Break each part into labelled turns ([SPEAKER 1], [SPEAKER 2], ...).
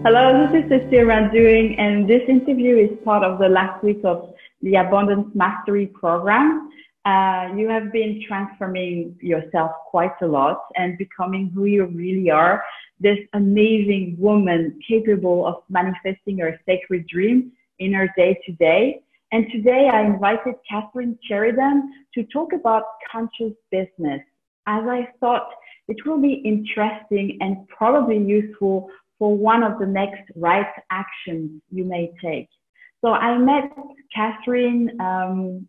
[SPEAKER 1] Hello, this is Cecilia Randoing, and this interview is part of the last week of the Abundance Mastery program. You have been transforming yourself quite a lot and becoming who you really are, this amazing woman capable of manifesting her sacred dream in her day-to-day. And today I invited Kathryn Sheridan to talk about conscious business, as I thought it will be interesting and probably useful for one of the next right actions you may take. So I met Kathryn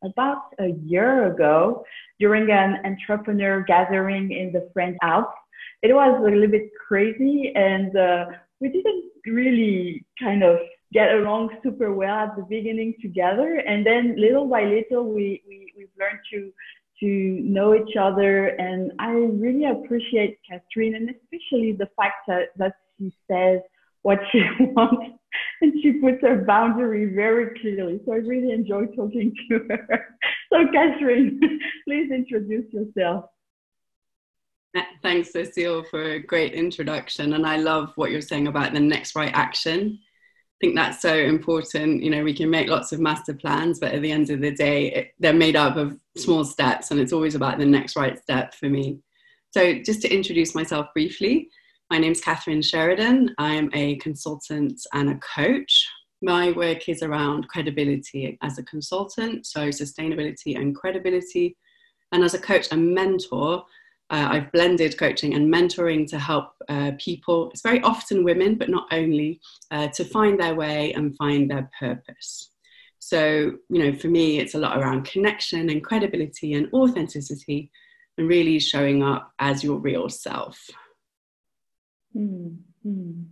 [SPEAKER 1] about a year ago during an entrepreneur gathering in the French Alps. It was a little bit crazy, and we didn't really kind of get along super well at the beginning together. And then little by little, we've learned to know each other. And I really appreciate Kathryn, and especially the fact that she says what she wants and she puts her boundary very clearly. So I really enjoy talking to her. So Kathryn, please introduce yourself.
[SPEAKER 2] Thanks, Cecile, for a great introduction. And I love what you're saying about the next right action. I think that's so important. You know, we can make lots of master plans, but at the end of the day, they're made up of small steps, and it's always about the next right step for me. So just to introduce myself briefly, my name's Kathryn Sheridan. I'm a consultant and a coach. My work is around credibility as a consultant, so sustainability and credibility. And as a coach and mentor, I've blended coaching and mentoring to help people, it's very often women, but not only, to find their way and find their purpose. So, you know, for me, it's a lot around connection and credibility and authenticity and really showing up as your real self.
[SPEAKER 1] Mm-hmm.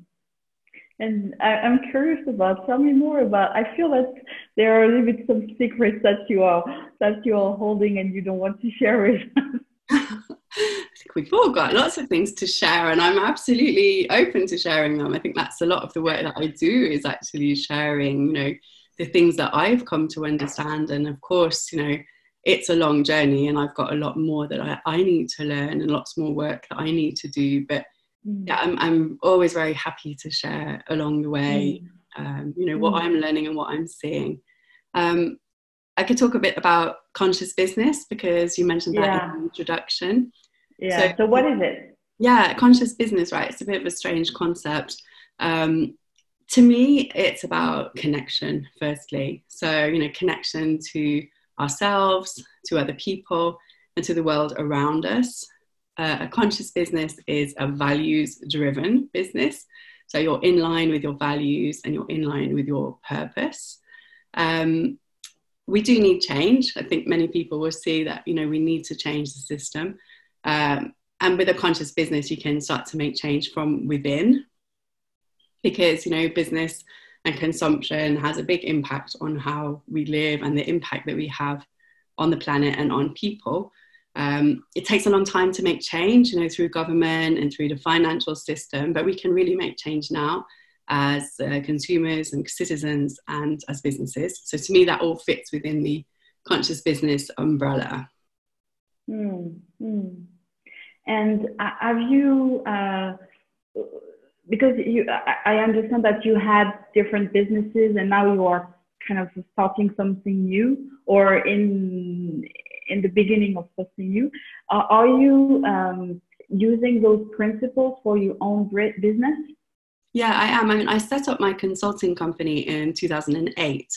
[SPEAKER 1] And I'm curious about, tell me more about, I feel that there are a little bit some secrets that you are holding and you don't want to share with us.
[SPEAKER 2] I think we've all got lots of things to share, and I'm absolutely open to sharing them. I think that's a lot of the work that I do, is actually sharing, you know, the things that I've come to understand. And of course, you know, it's a long journey and I've got a lot more that I need to learn and lots more work that I need to do. But yeah, I'm always very happy to share along the way, you know, what I'm learning and what I'm seeing. I could talk a bit about conscious business because you mentioned that in the introduction.
[SPEAKER 1] Yeah. So what is it?
[SPEAKER 2] Yeah, conscious business, right? It's a bit of a strange concept. To me, it's about connection, firstly. So, you know, connection to ourselves, to other people, and to the world around us. A conscious business is a values-driven business. So you're in line with your values and you're in line with your purpose. We do need change. I think many people will see that, you know, we need to change the system. And with a conscious business, you can start to make change from within, because, you know, business and consumption has a big impact on how we live and the impact that we have on the planet and on people. It takes a long time to make change, you know, through government and through the financial system, but we can really make change now as consumers and citizens and as businesses. So to me, that all fits within the conscious business umbrella.
[SPEAKER 1] And have you, because I understand that you had different businesses and now you are kind of starting something new, or in the beginning of something new. Are you using those principles for your own business?
[SPEAKER 2] Yeah, I am. I mean, I set up my consulting company in 2008,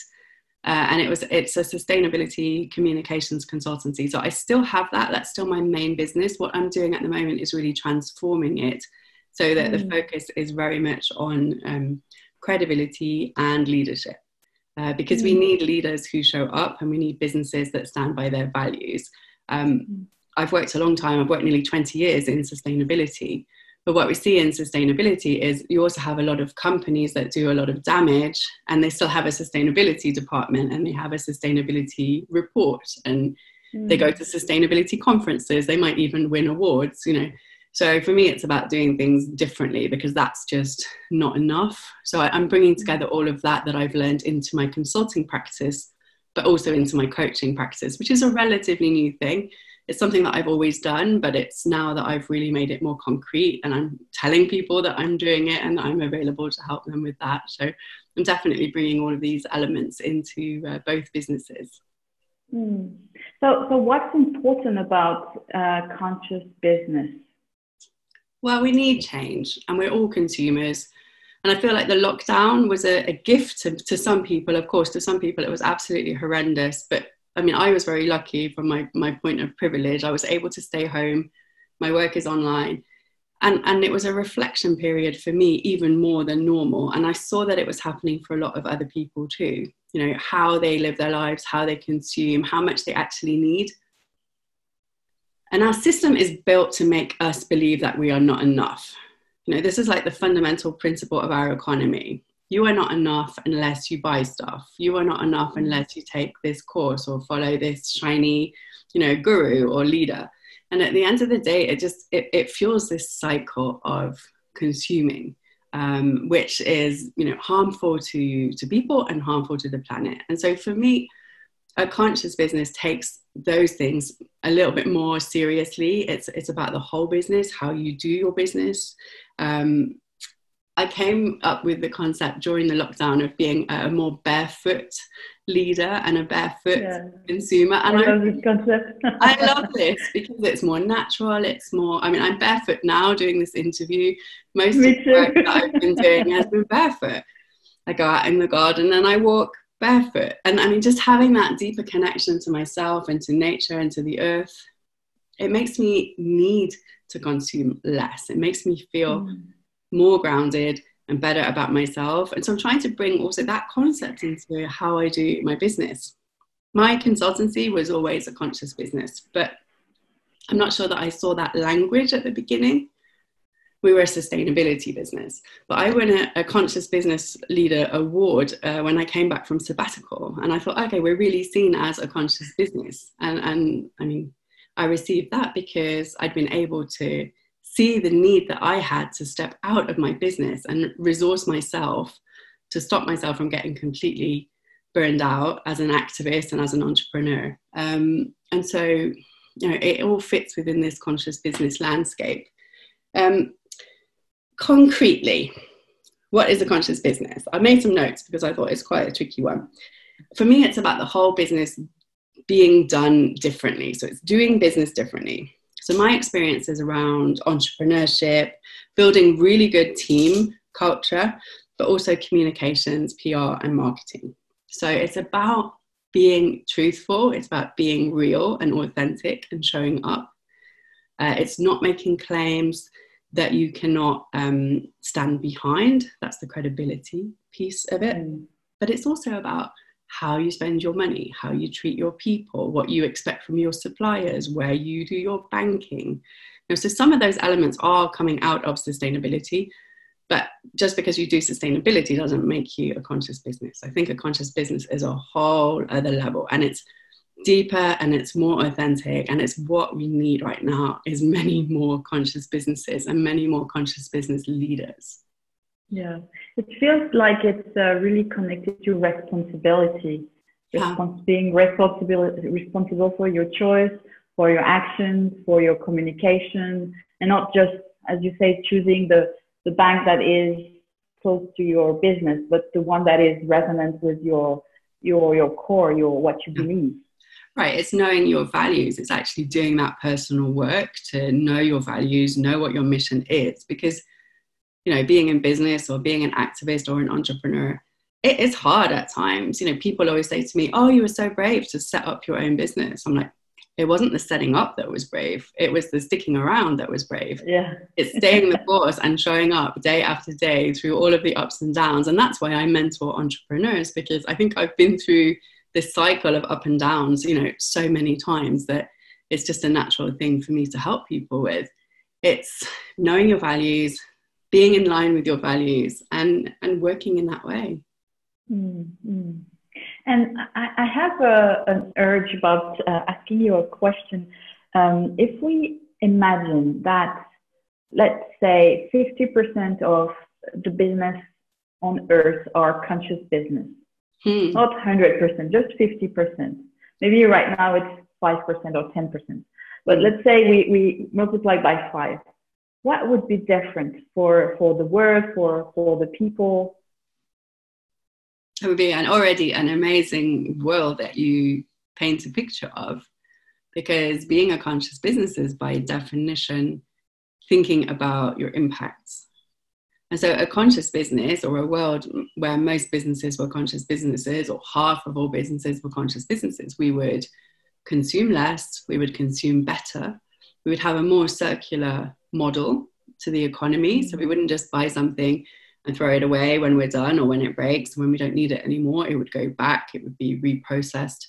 [SPEAKER 2] and it's a sustainability communications consultancy. So I still have that. That's still my main business. What I'm doing at the moment is really transforming it so that the focus is very much on credibility and leadership. Because we need leaders who show up, and we need businesses that stand by their values. I've worked a long time. I've worked nearly 20 years in sustainability. But what we see in sustainability is you also have a lot of companies that do a lot of damage, and they still have a sustainability department and they have a sustainability report, and they go to sustainability conferences. They might even win awards, you know. So for me, it's about doing things differently, because that's just not enough. So I'm bringing together all of that I've learned into my consulting practice, but also into my coaching practice, which is a relatively new thing. it's something that I've always done, but it's now that I've really made it more concrete, and I'm telling people that I'm doing it and that I'm available to help them with that. So I'm definitely bringing all of these elements into both businesses.
[SPEAKER 1] So what's important about conscious business?
[SPEAKER 2] Well, we need change, and we're all consumers. And I feel like the lockdown was a gift to some people. Of course, to some people it was absolutely horrendous. But I mean, I was very lucky from my point of privilege. I was able to stay home. My work is online. And it was a reflection period for me, even more than normal. And I saw that it was happening for a lot of other people too. You know, how they live their lives, how they consume, how much they actually need. And our system is built to make us believe that we are not enough. You know, this is like the fundamental principle of our economy. You are not enough unless you buy stuff. You are not enough unless you take this course or follow this shiny, you know, guru or leader. And at the end of the day, it fuels this cycle of consuming, which is, you know, harmful to people and harmful to the planet. And so for me, a conscious business takes those things a little bit more seriously. It's about the whole business, how you do your business. I came up with the concept during the lockdown of being a more barefoot leader and a barefoot consumer. And
[SPEAKER 1] I love this concept.
[SPEAKER 2] I love this because it's more natural. It's more, I mean, I'm barefoot now doing this interview. Most of the work that I've been doing has been barefoot. I go out in the garden and I walk barefoot. And I mean, just having that deeper connection to myself and to nature and to the earth, it makes me need to consume less. It makes me feel more grounded and better about myself. And so I'm trying to bring also that concept into how I do my business. My consultancy was always a conscious business, but I'm not sure that I saw that language at the beginning. We were a sustainability business, but I won a conscious business leader award when I came back from sabbatical. And I thought, okay, we're really seen as a conscious business. And I mean, I received that because I'd been able to see the need that I had to step out of my business and resource myself to stop myself from getting completely burned out as an activist and as an entrepreneur. And so, you know, it all fits within this conscious business landscape. Concretely, what is a conscious business? I made some notes because I thought it's quite a tricky one. For me, it's about the whole business being done differently. So it's doing business differently. So my experience is around entrepreneurship, building really good team culture, but also communications, PR, and marketing. So it's about being truthful. It's about being real and authentic and showing up. It's not making claims that you cannot stand behind. That's the credibility piece of it. But it's also about how you spend your money, how you treat your people, what you expect from your suppliers, where you do your banking. You know, so some of those elements are coming out of sustainability, but just because you do sustainability doesn't make you a conscious business. I think a conscious business is a whole other level, and it's deeper and it's more authentic, and it's what we need right now is many more conscious businesses and many more conscious business leaders.
[SPEAKER 1] Yeah, it feels like it's really connected to responsibility. Being responsible for your choice, for your actions, for your communication, and not just, as you say, choosing the bank that is close to your business, but the one that is resonant with your core, what you believe.
[SPEAKER 2] Right, it's knowing your values. It's actually doing that personal work to know your values, know what your mission is, because you know, being in business or being an activist or an entrepreneur, it is hard at times. You know, people always say to me, oh, you were so brave to set up your own business. I'm like, it wasn't the setting up that was brave. It was the sticking around that was brave.
[SPEAKER 1] Yeah.
[SPEAKER 2] It's staying the course and showing up day after day through all of the ups and downs. And that's why I mentor entrepreneurs, because I think I've been through this cycle of up and downs, you know, so many times that it's just a natural thing for me to help people with. It's knowing your values, being in line with your values, and working in that way.
[SPEAKER 1] Mm-hmm. And I have an urge about asking you a question. If we imagine that, let's say 50% of the business on earth are conscious business, not 100%, just 50%. Maybe right now it's 5% or 10%. But let's say we multiply by 5. What would be different for the work, for the people?
[SPEAKER 2] It would be already an amazing world that you paint a picture of, because being a conscious business is by definition thinking about your impacts. And so a conscious business, or a world where most businesses were conscious businesses, or half of all businesses were conscious businesses, we would consume less, we would consume better, we would have a more circular model to the economy. So we wouldn't just buy something and throw it away when we're done, or when it breaks, when we don't need it anymore. It would go back, it would be reprocessed.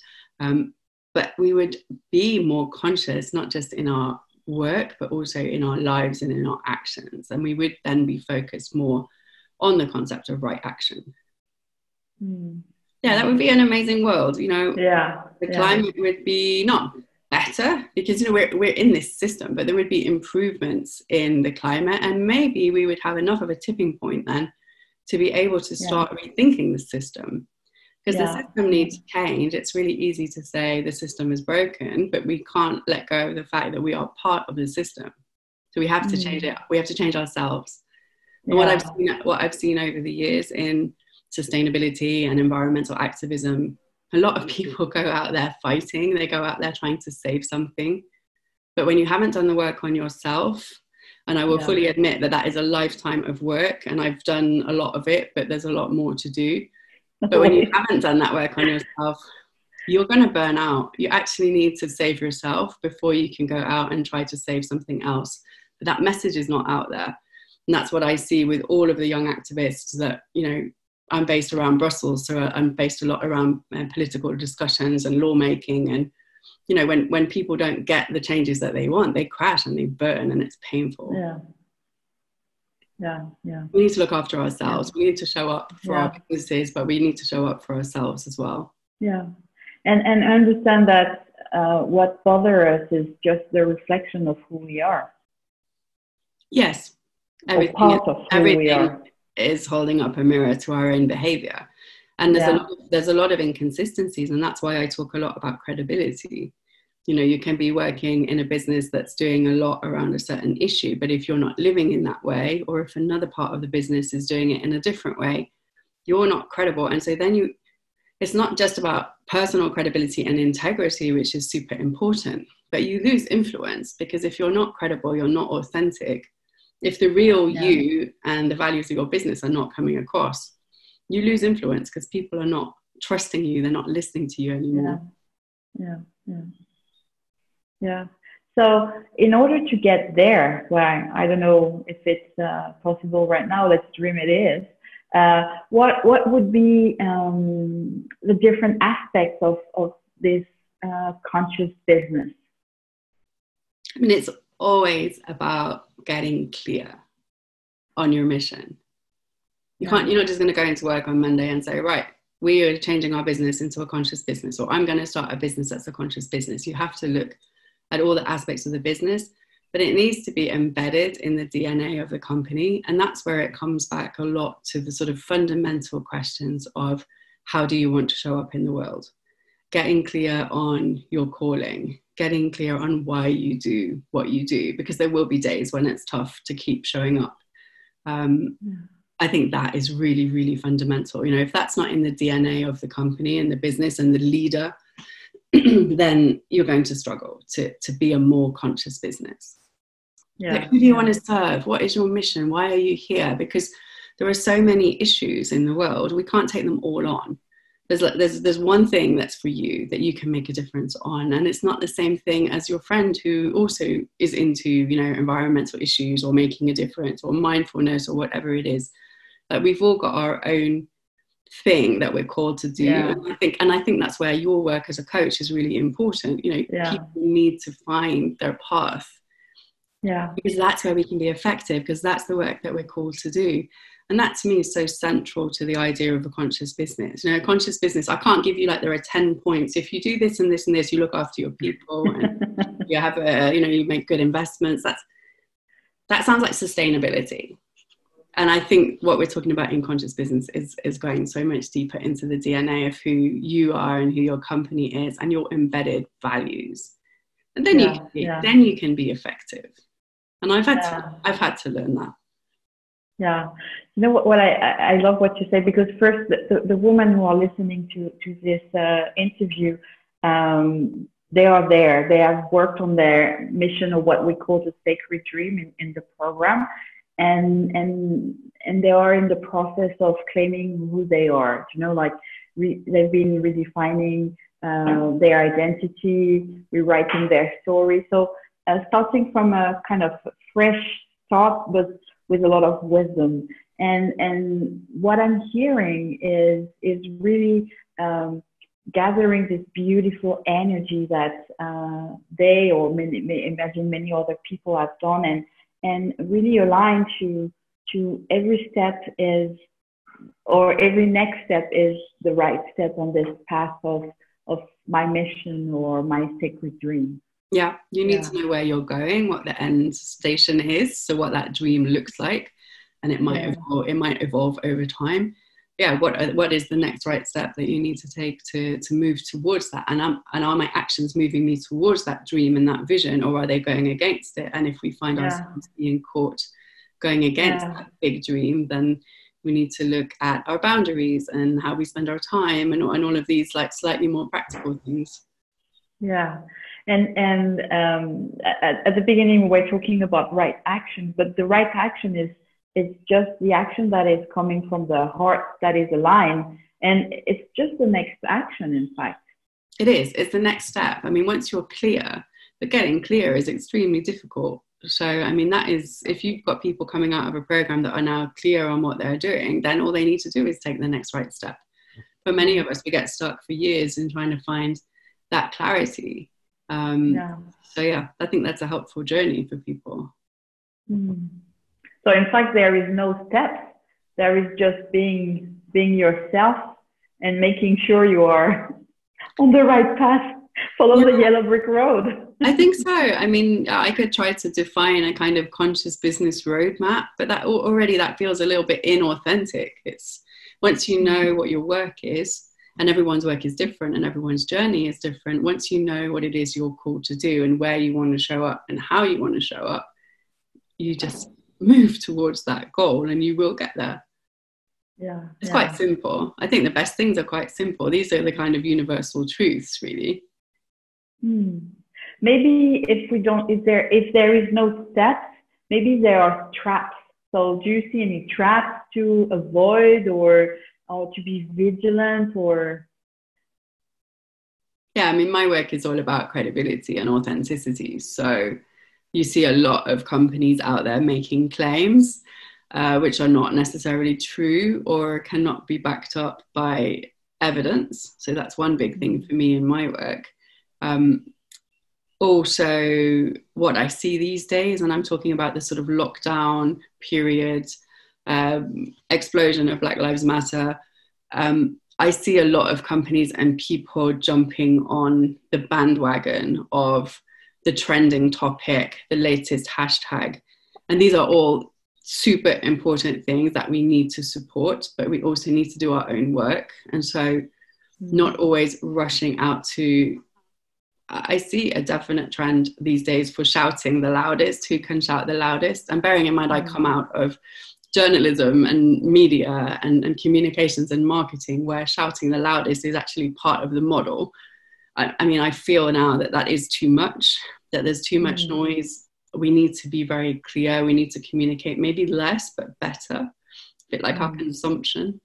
[SPEAKER 2] But we would be more conscious, not just in our work, but also in our lives and in our actions. And we would then be focused more on the concept of right action. Yeah, that would be an amazing world. The climate would be not better, because we're in this system, but there would be improvements in the climate, and maybe we would have enough of a tipping point then to be able to start rethinking the system, because the system needs change. It's really easy to say the system is broken, but we can't let go of the fact that we are part of the system. So we have to change it. We have to change ourselves. And what I've seen over the years in sustainability and environmental activism, a lot of people go out there fighting, they go out there trying to save something. But when you haven't done the work on yourself, and I will fully admit that is a lifetime of work, and I've done a lot of it, but there's a lot more to do. But when you haven't done that work on yourself, you're going to burn out. You actually need to save yourself before you can go out and try to save something else. But that message is not out there. And that's what I see with all of the young activists that, I'm based around Brussels, so I'm based a lot around political discussions and lawmaking. And, when people don't get the changes that they want, they crash and they burn, and it's painful.
[SPEAKER 1] Yeah.
[SPEAKER 2] We need to look after ourselves. We need to show up for our businesses, but we need to show up for ourselves as well.
[SPEAKER 1] Yeah. And understand that what bothers us is just the reflection of who we are.
[SPEAKER 2] Yes. Everything is holding up a mirror to our own behavior. And there's a lot of inconsistencies, and that's why I talk a lot about credibility. You can be working in a business that's doing a lot around a certain issue, but if you're not living in that way, or if another part of the business is doing it in a different way, you're not credible. And so then it's not just about personal credibility and integrity, which is super important, but you lose influence, because if you're not credible, you're not authentic. If the real you and the values of your business are not coming across, you lose influence, because people are not trusting you. They're not listening to you anymore.
[SPEAKER 1] Yeah. So in order to get there, where I don't know if it's possible right now, let's dream it is, what would be the different aspects of this conscious business?
[SPEAKER 2] I mean, it's always about getting clear on your mission. You're not just going to go into work on Monday and say, right, we are changing our business into a conscious business, or I'm going to start a business that's a conscious business. You have to look at all the aspects of the business, but it needs to be embedded in the DNA of the company. And that's where it comes back a lot to the sort of fundamental questions of, how do you want to show up in the world? Getting clear on your calling, getting clear on why you do what you do, because there will be days when it's tough to keep showing up. I think that is really, really fundamental. If that's not in the DNA of the company and the business and the leader, then you're going to struggle to be a more conscious business. Like, who do you want to serve? What is your mission? Why are you here? Because there are so many issues in the world. We can't take them all on. There's one thing that's for you that you can make a difference on, and it's not the same thing as your friend who also is into environmental issues or making a difference or mindfulness or whatever it is. Like, we've all got our own thing that we're called to do. And I think that's where your work as a coach is really important. People need to find their path, because that's where we can be effective, because that's the work that we're called to do. And that to me is so central to the idea of a conscious business. A conscious business, I can't give you there are 10 points. If you do this and this and this, you look after your people and you have you make good investments. That sounds like sustainability. And I think what we're talking about in conscious business is going so much deeper into the DNA of who you are and who your company is and your embedded values. And then then you can be effective. And I've had to learn that.
[SPEAKER 1] Yeah. You know what I love what you say, because first the women who are listening to this interview, they are there. They have worked on their mission, or what we call the sacred dream in the program. And they are in the process of claiming who they are. You know, like they've been redefining their identity, rewriting their story. So starting from a kind of fresh start, but with a lot of wisdom. And what I'm hearing is really gathering this beautiful energy that they, or imagine many other people have done, and really align to every step is, or every next step is the right step on this path of my mission or my sacred dream.
[SPEAKER 2] Yeah, you need to know where you're going, what the end station is, so what that dream looks like, and it might evolve over time. Yeah, what is the next right step that you need to take to move towards that? And are my actions moving me towards that dream and that vision, or are they going against it? And if we find ourselves being caught going against that big dream, then we need to look at our boundaries and how we spend our time and all of these like slightly more practical things.
[SPEAKER 1] Yeah. And at the beginning, we were talking about right action, but the right action is just the action that is coming from the heart, that is aligned. And it's just the next action, in fact.
[SPEAKER 2] It is. It's the next step. I mean, once you're clear, but getting clear is extremely difficult. So, I mean, that is, if you've got people coming out of a program that are now clear on what they're doing, then all they need to do is take the next right step. For many of us, we get stuck for years in trying to find that clarity. So yeah, I think that's a helpful journey for people.
[SPEAKER 1] So in fact, there is no steps. There is just being yourself and making sure you are on the right path. Follow the yellow brick road.
[SPEAKER 2] I think so. I mean, I could try to define a kind of conscious business roadmap, but that feels a little bit inauthentic. It's once you know what your work is, and everyone's work is different and everyone's journey is different. Once you know what it is you're called to do and where you want to show up and how you want to show up, you just move towards that goal and you will get there.
[SPEAKER 1] Yeah.
[SPEAKER 2] It's quite simple. I think the best things are quite simple. These are the kind of universal truths, really.
[SPEAKER 1] Maybe if there is no steps, maybe there are traps. So do you see any traps to avoid or to be vigilant or?
[SPEAKER 2] Yeah, I mean, my work is all about credibility and authenticity. So you see a lot of companies out there making claims which are not necessarily true or cannot be backed up by evidence. So that's one big thing for me in my work. Also, what I see these days, and I'm talking about the sort of lockdown period, explosion of Black Lives Matter, I see a lot of companies and people jumping on the bandwagon of the trending topic, the latest hashtag. And these are all super important things that we need to support, but we also need to do our own work. And so not always rushing out to, I see a definite trend these days for shouting the loudest, who can shout the loudest. And bearing in mind, I come out of journalism and media and communications and marketing, where shouting the loudest is actually part of the model. I mean, I feel now that is too much, that there's too much noise. We need to be very clear. We need to communicate maybe less, but better. A bit like our consumption.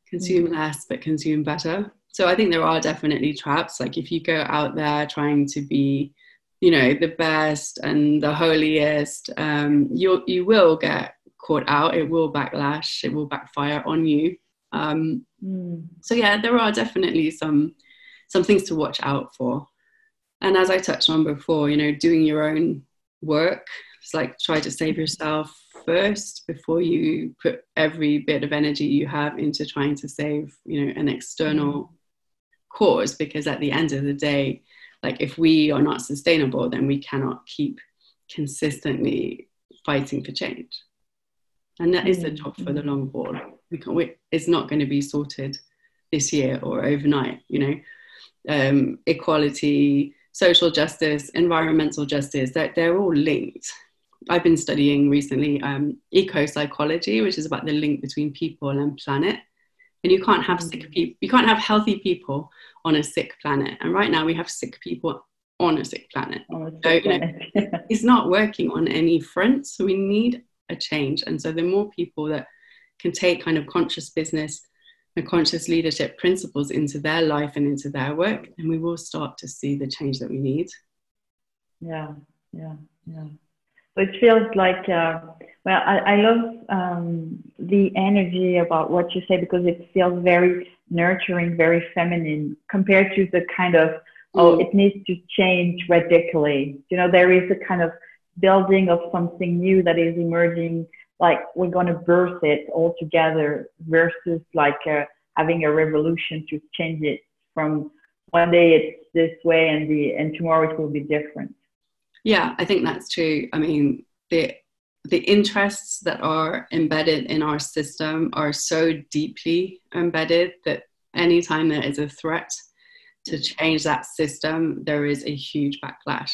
[SPEAKER 2] Consume less, but consume better. So I think there are definitely traps. Like if you go out there trying to be, the best and the holiest, you will get caught out. It will backlash. It will backfire on you. So yeah, there are definitely some things to watch out for. And as I touched on before, doing your own work, it's like try to save yourself first before you put every bit of energy you have into trying to save, an external cause, because at the end of the day, like if we are not sustainable, then we cannot keep consistently fighting for change. And that is a job for the long haul. It's not going to be sorted this year or overnight, you know. Equality, social justice, environmental justice, they're all linked. I've been studying recently eco-psychology, which is about the link between people and planet. And you can't have sick people, you can't have healthy people on a sick planet. And right now we have sick people on a sick planet. It's not working on any front. So we need a change. And so the more people that can take kind of conscious business and conscious leadership principles into their life and into their work, and we will start to see the change that we need.
[SPEAKER 1] Yeah. So it feels like, I love the energy about what you say, because it feels very nurturing, very feminine, compared to the kind of, it needs to change radically. You know, there is a kind of building of something new that is emerging, like we're going to birth it all together, versus like having a revolution to change it from one day it's this way and tomorrow it will be different. Yeah,
[SPEAKER 2] I think that's true. I mean, the interests that are embedded in our system are so deeply embedded that anytime there is a threat to change that system, there is a huge backlash.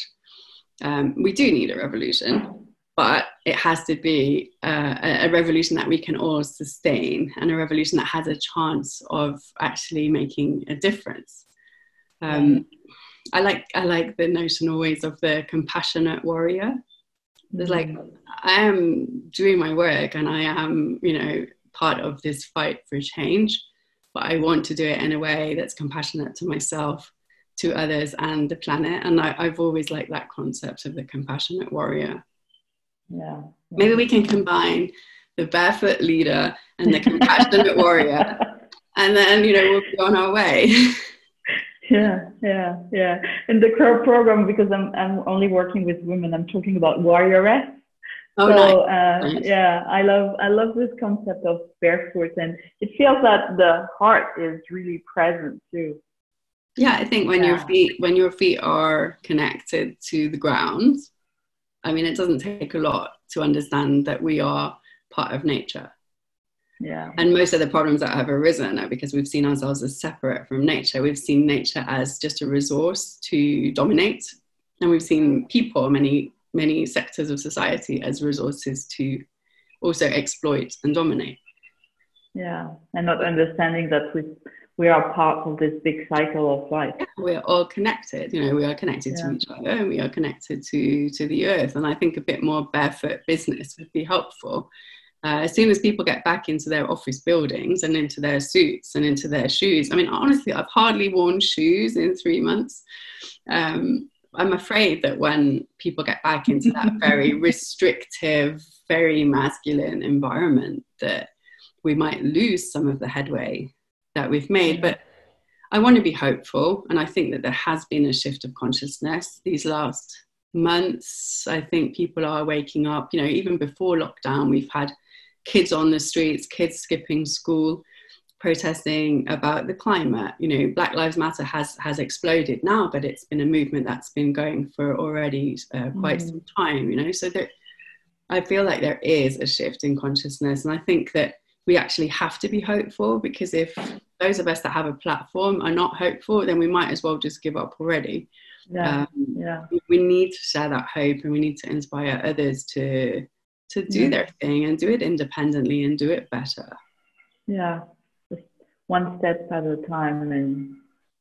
[SPEAKER 2] We do need a revolution, but it has to be a revolution that we can all sustain, and a revolution that has a chance of actually making a difference. I like the notion always of the compassionate warrior. There's like, I am doing my work and I am, you know, part of this fight for change, but I want to do it in a way that's compassionate to myself, to others, and the planet. And I've always liked that concept of the compassionate warrior.
[SPEAKER 1] Yeah.
[SPEAKER 2] Maybe we can combine the barefoot leader and the compassionate warrior, and then, you know, we'll be on our way.
[SPEAKER 1] Yeah. In the current program, because I'm only working with women, I'm talking about warrioress.
[SPEAKER 2] Oh,
[SPEAKER 1] so
[SPEAKER 2] nice.
[SPEAKER 1] yeah, I love this concept of barefoot, and it feels that the heart is really present too.
[SPEAKER 2] Yeah, I think when your feet are connected to the ground, I mean, it doesn't take a lot to understand that we are part of nature.
[SPEAKER 1] Yeah.
[SPEAKER 2] And most of the problems that have arisen are because we've seen ourselves as separate from nature. We've seen nature as just a resource to dominate. And we've seen people, many sectors of society, as resources to also exploit and dominate.
[SPEAKER 1] Yeah. And not understanding that we are part of this big cycle of life.
[SPEAKER 2] Yeah, we're all connected. You know, we are connected to each other, and we are connected to the earth. And I think a bit more barefoot business would be helpful. As soon as people get back into their office buildings and into their suits and into their shoes. I mean, honestly, I've hardly worn shoes in 3 months. I'm afraid that when people get back into that very restrictive, very masculine environment, that we might lose some of the headway that we've made. But I want to be hopeful. And I think that there has been a shift of consciousness these last months. I think people are waking up. You know, even before lockdown, we've had kids on the streets, kids skipping school, protesting about the climate. You know, Black Lives Matter has exploded now, but it's been a movement that's been going for already quite some time, you know. So I feel like there is a shift in consciousness. And I think that we actually have to be hopeful, because if those of us that have a platform are not hopeful, then we might as well just give up already. We need to share that hope, and we need to inspire others to do their thing and do it independently and do it better.
[SPEAKER 1] Yeah, just one step at a time, and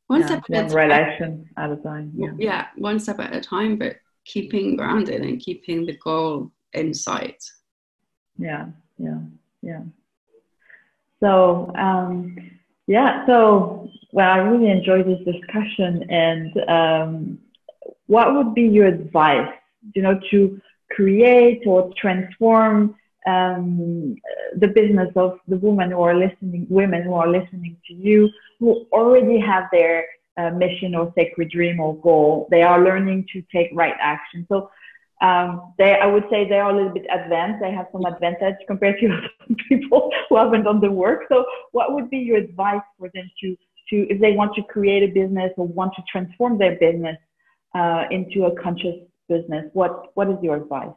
[SPEAKER 2] one relation
[SPEAKER 1] at a time.
[SPEAKER 2] Yeah, one step at a time, but keeping grounded and keeping the goal in sight.
[SPEAKER 1] Yeah. So I really enjoyed this discussion. And what would be your advice, you know, to create or transform the business of the women who are listening to you, who already have their mission or sacred dream or goal? They are learning to take right action. So I would say they are a little bit advanced. They have some advantage compared to other people who haven't done the work. So what would be your advice for them to if they want to create a business or want to transform their business into a conscious business? What is your advice?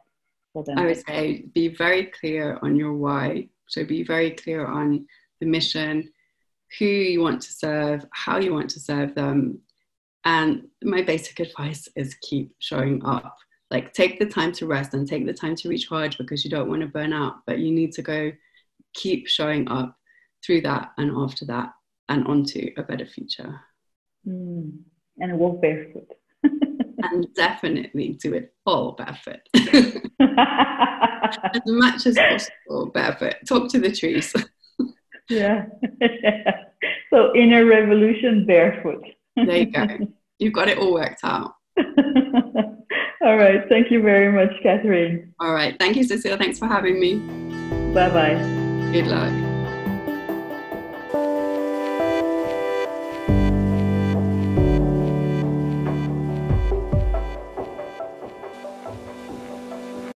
[SPEAKER 1] for them?
[SPEAKER 2] I would say be very clear on your why. So be very clear on the mission, who you want to serve, how you want to serve them. And my basic advice is keep showing up. Like, take the time to rest and take the time to recharge, because you don't want to burn out, but you need to go keep showing up through that and after that and onto a better future.
[SPEAKER 1] And walk barefoot.
[SPEAKER 2] And definitely do it all barefoot. As much as possible barefoot. Talk to the trees.
[SPEAKER 1] Yeah. So inner revolution barefoot.
[SPEAKER 2] There you go. You've got it all worked out.
[SPEAKER 1] All right. Thank you very much, Kathryn.
[SPEAKER 2] All right. Thank you, Cecile. Thanks for having me.
[SPEAKER 1] Bye-bye.
[SPEAKER 2] Good luck.